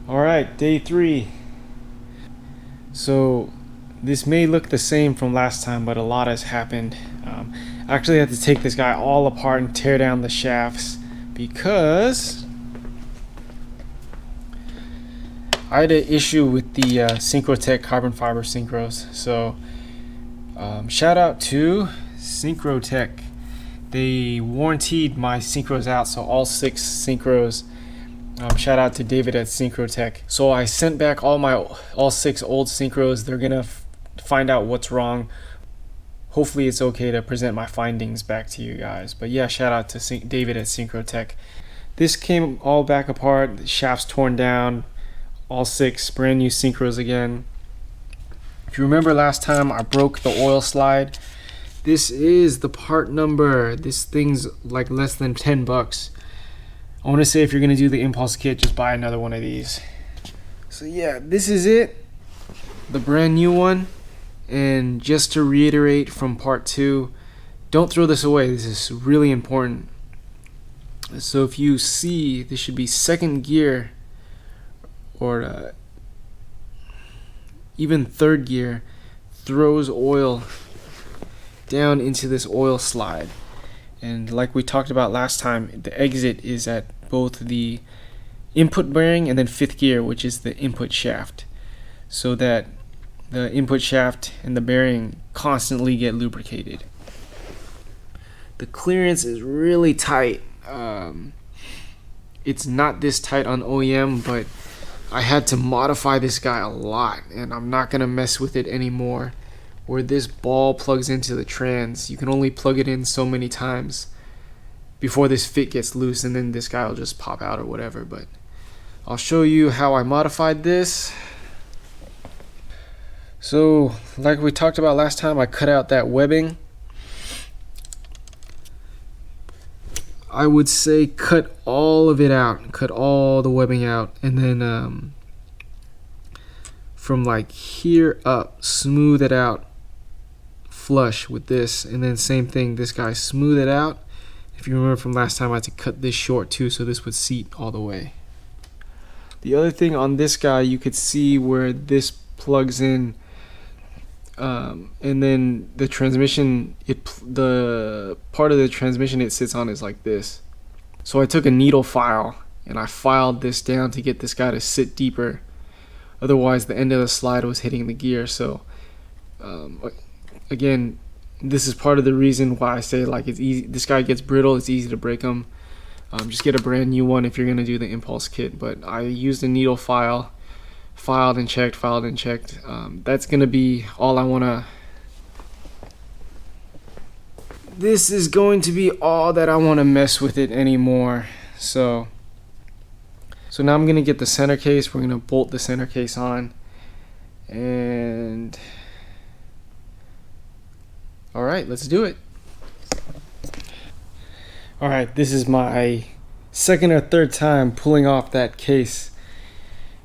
Alright, day 3. So this may look the same from last time, but a lot has happened. I actually had to take this guy all apart and tear down the shafts because I had an issue with the Synchrotech carbon fiber synchros. So shout out to Synchrotech. They warranted my synchros out, so all 6 synchros. Shout out to David at Synchrotech. So I sent back all 6 old synchros. They're gonna find out what's wrong. Hopefully it's okay to present my findings back to you guys. But yeah, shout out to David at Synchrotech. This came all back apart, the shafts torn down, all 6 brand new synchros again. If you remember last time I broke the oil slide, this is the part number. This thing's like less than 10 bucks. I want to say if you're going to do the impulse kit, just buy another one of these. So yeah, this is it. The brand new one. And just to reiterate from part 2, don't throw this away. This is really important. So if you see, this should be 2nd gear or even 3rd gear throws oil down into this oil slide. And like we talked about last time, the exit is at both the input bearing and then 5th gear, which is the input shaft, so that the input shaft and the bearing constantly get lubricated. The clearance is really tight. It's not this tight on OEM, but I had to modify this guy a lot, and I'm not gonna mess with it anymore. Where this ball plugs into the trans, you can only plug it in so many times before this fit gets loose, and then this guy will just pop out or whatever. But I'll show you how I modified this. So like we talked about last time, I cut out that webbing. I would say cut all of it out, cut all the webbing out, and then from like here up, smooth it out flush with this, and then same thing, this guy, smooth it out. If you remember from last time, I had to cut this short too, so this would seat all the way. The other thing on this guy, you could see where this plugs in, and then the transmission, the part of the transmission it sits on is like this. So I took a needle file and I filed this down to get this guy to sit deeper. Otherwise, the end of the slide was hitting the gear. So again, this is part of the reason why I say like it's easy. This guy gets brittle. It's easy to break them. Just get a brand new one if you're gonna do the impulse kit. But I used a needle file, filed and checked. That's gonna be all I wanna. This is going to be all that I want to mess with it anymore. So now I'm gonna get the center case. We're gonna bolt the center case on, and all right, let's do it. All right, this is my 2nd or 3rd time pulling off that case,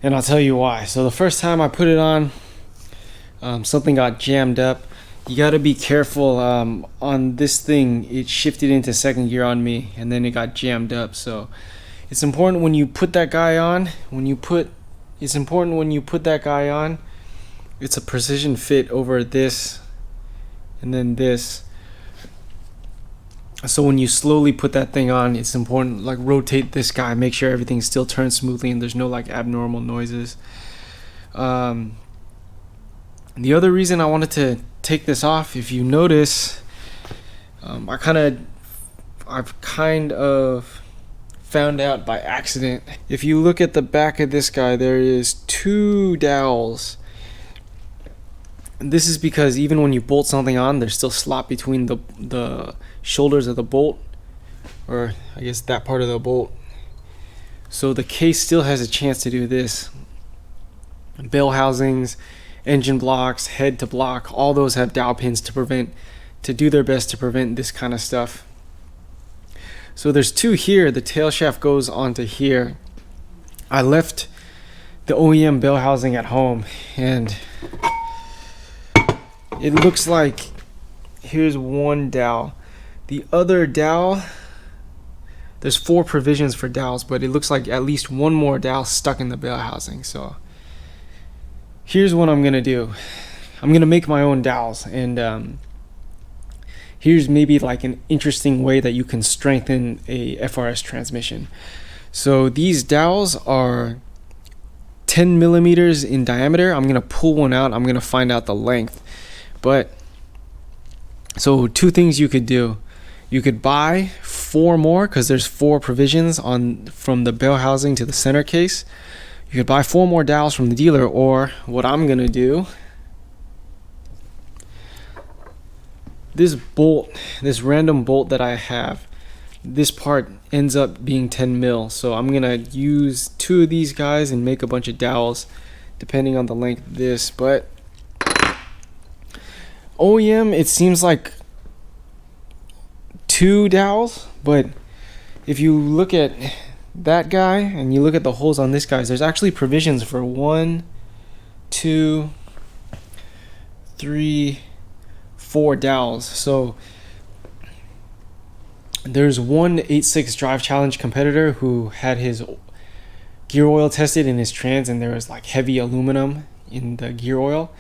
and I'll tell you why. So the first time I put it on, something got jammed up. You got to be careful. On this thing, it shifted into 2nd gear on me, and then it got jammed up. So it's important when you put that guy on. It's a precision fit over this and then this. So when you slowly put that thing on, it's important, like rotate this guy, make sure everything still turns smoothly and there's no like abnormal noises. The other reason I wanted to take this off, if you notice, I've kind of found out by accident. If you look at the back of this guy, there is 2 dowels. And this is because even when you bolt something on, there's still slot between the shoulders of the bolt, or I guess that part of the bolt. So the case still has a chance to do this. Bell housings, engine blocks, head to block, all those have dowel pins to do their best to prevent this kind of stuff. So there's 2 here. The tail shaft goes onto here. I left the OEM bell housing at home, and it looks like here's one dowel. The other dowel, there's 4 provisions for dowels, but it looks like at least one more dowel stuck in the bale housing. So here's what I'm gonna do. I'm gonna make my own dowels, and here's maybe like an interesting way that you can strengthen a FRS transmission. So these dowels are 10 millimeters in diameter. I'm gonna pull one out. I'm gonna find out the length. But so 2 things you could do. You could buy 4 more, because there's 4 provisions on from the bale housing to the center case. You could buy 4 more dowels from the dealer, or what I'm gonna do, this bolt, this random bolt that I have, this part ends up being 10 mil. So I'm gonna use 2 of these guys and make a bunch of dowels depending on the length of this. But OEM, it seems like 2 dowels, but if you look at that guy and you look at the holes on this guy, there's actually provisions for 1, 2, 3, 4 dowels. So there's one 8.6 Drive Challenge competitor who had his gear oil tested in his trans, and there was like heavy aluminum in the gear oil,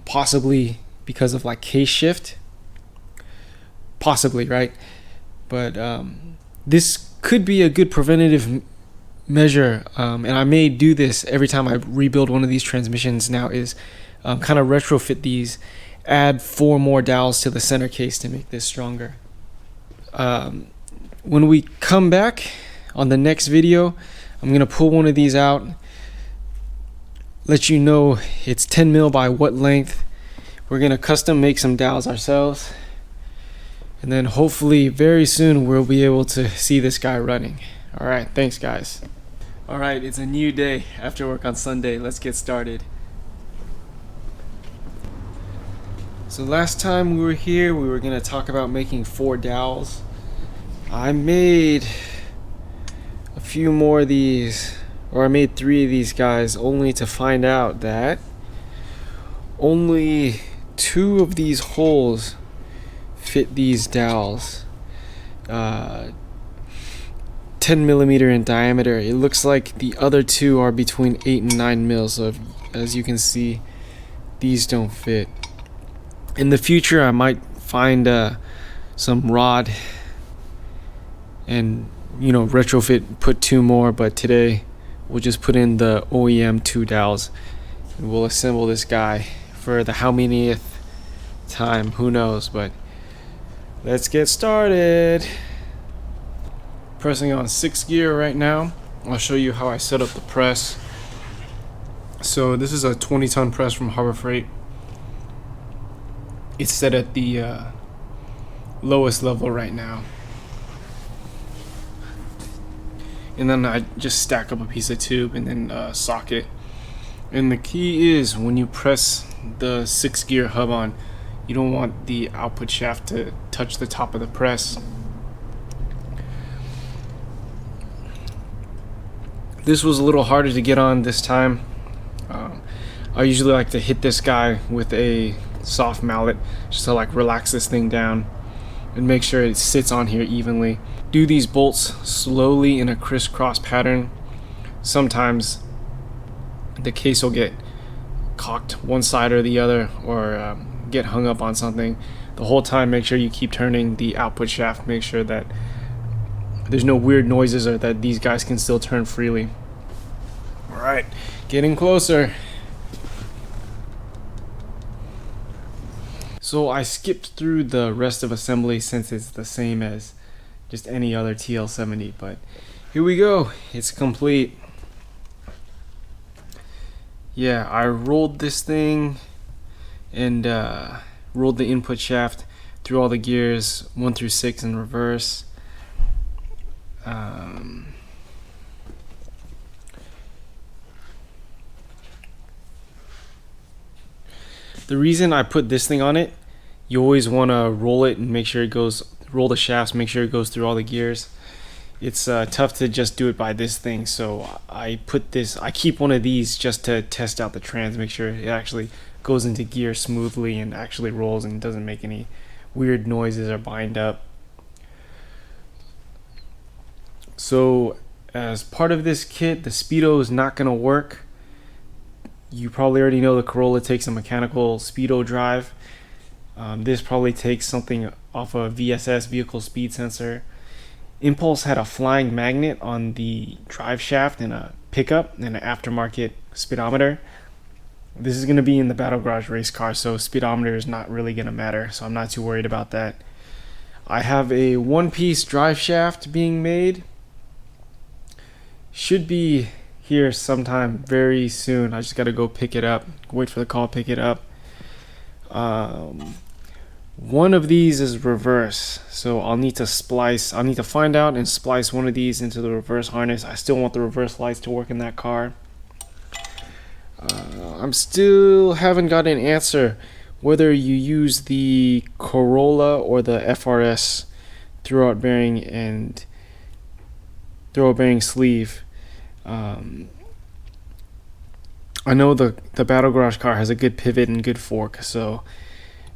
possibly because of like case shift, possibly, right? But this could be a good preventative measure, and I may do this every time I rebuild one of these transmissions now, is kind of retrofit these, add 4 more dowels to the center case to make this stronger. When we come back on the next video, I'm gonna pull one of these out, let you know it's 10 mil by what length. We're gonna custom make some dowels ourselves, and then hopefully very soon we'll be able to see this guy running. All right, thanks guys. All right, it's a new day after work on Sunday. Let's get started. So last time we were here, we were gonna talk about making 4 dowels. I made a few more of these, or I made 3 of these guys, only to find out that only 2 of these holes fit these dowels. 10 millimeter in diameter. It looks like the other 2 are between 8 and 9 mil. So as you can see, these don't fit. In the future, I might find some rod and, you know, retrofit, put 2 more, but today we'll just put in the OEM 2 dowels and we'll assemble this guy for the how manyth time, who knows, but let's get started. Pressing on 6th gear right now. I'll show you how I set up the press. So this is a 20-ton press from Harbor Freight. It's set at the lowest level right now, and then I just stack up a piece of tube and then socket. And the key is, when you press the 6th gear hub on, you don't want the output shaft to touch the top of the press. This was a little harder to get on this time. I usually like to hit this guy with a soft mallet just to like relax this thing down and make sure it sits on here evenly. Do these bolts slowly in a crisscross pattern. Sometimes the case will get cocked one side or the other, or get hung up on something. The whole time, make sure you keep turning the output shaft. Make sure that there's no weird noises, or that these guys can still turn freely. All right, getting closer. So I skipped through the rest of assembly since it's the same as just any other TL70, but here we go, it's complete. Yeah, I rolled this thing and rolled the input shaft through all the gears 1 through 6 in reverse. The reason I put this thing on it, you always want to roll it and make sure it goes, roll the shafts, make sure it goes through all the gears. It's tough to just do it by this thing, so I keep one of these just to test out the trans, make sure it actually goes into gear smoothly and actually rolls and doesn't make any weird noises or bind up. So as part of this kit, the speedo is not going to work. You probably already know the Corolla takes a mechanical speedo drive. This probably takes something off a VSS, vehicle speed sensor. Impulse had a flying magnet on the drive shaft and a pickup and an aftermarket speedometer. This is going to be in the Battle Garage race car, so speedometer is not really going to matter, so I'm not too worried about that. I have a one-piece drive shaft being made. Should be here sometime very soon. I just got to go pick it up, wait for the call, pick it up. One of these is reverse, so I'll need to find out and splice one of these into the reverse harness. I still want the reverse lights to work in that car. I'm still haven't got an answer whether you use the Corolla or the FRS throwout bearing and throwout bearing sleeve. I know the Battle Garage car has a good pivot and good fork, so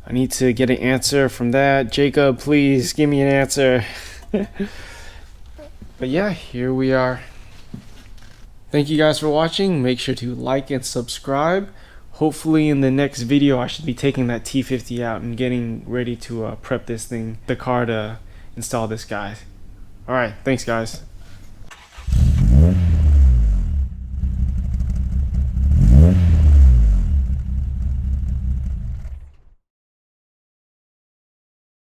I need to get an answer from that. Jacob, please give me an answer. But yeah, here we are. Thank you guys for watching. Make sure to like and subscribe. Hopefully in the next video I should be taking that T50 out and getting ready to prep the car to install this guy. Alright, thanks guys.